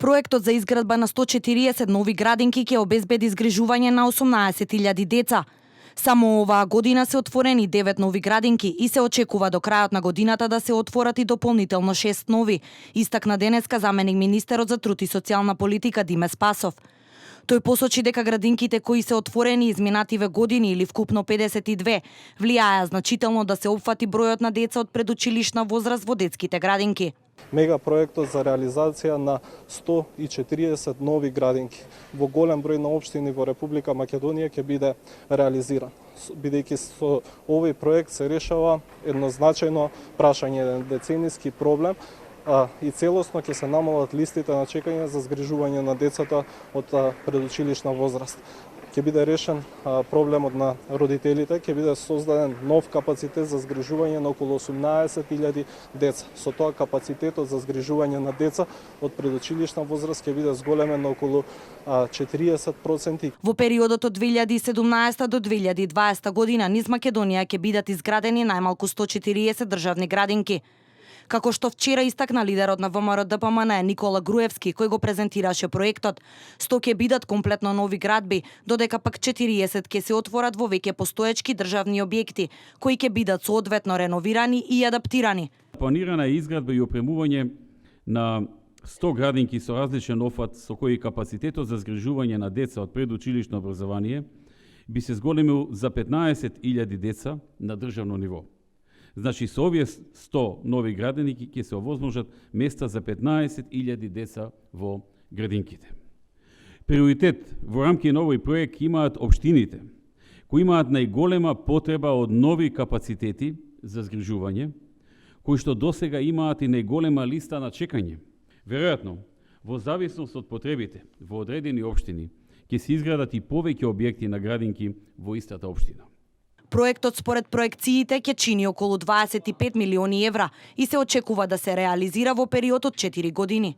Проектот за изградба на 140 нови градинки ќе обезбеди згрижување на 18.000 деца. Само оваа година се отворени 9 нови градинки и се очекува до крајот на годината да се отворат и дополнително 6 нови, истакна денеска заменик министерот за труд и социјална политика Диме Спасов. Тој посочи дека градинките кои се отворени изминативе години или вкупно 52 влијаја значително да се опфати бројот на деца од предучилишна возраст во детските градинки. Мега проектот за реализација на 140 нови градинки во голем број на општини во Република Македонија ќе биде реализиран. Бидејќи со овој проект се решава еднозначајно прашање, еден децениски проблем, и целосно ќе се намалат листите на чекање за згрижување на децата од предучилишна возраст. Ќе биде решен проблемот на родителите, ќе биде создаден нов капацитет за згрижување на околу 18.000 деца. Со тоа капацитетот за згрижување на деца од предучилишна возраст ќе биде зголемен на околу 40%. Во периодот од 2017 до 2020 година низ Македонија ќе бидат изградени најмалку 140 државни градинки. Како што вчера истакна лидерот на ВМРО ДПМН Никола Груевски, кој го презентираше проектот, 100 ќе бидат комплетно нови градби, додека пак 40 ќе се отворат во веќе постоечки државни објекти, кои ќе бидат соодветно реновирани и адаптирани. Планирана е изградба и опремување на 100 градинки со различен офат, со кои капацитетот за згрижување на деца од предучилишно образование би се зголемил за 15.000 деца на државно ниво. Значи, со овие 100 нови градинки ќе се овозможат места за 15.000 деца во градинките. Приоритет во рамки на овој проект имаат општините, кои имаат најголема потреба од нови капацитети за згрижување, кои што досега имаат и најголема листа на чекање. Веројатно, во зависност од потребите во одредени општини, ќе се изградат и повеќе објекти на градинки во истата општина. Проектот според проекциите ќе чини околу 25 милиони евра и се очекува да се реализира во период од 4 години.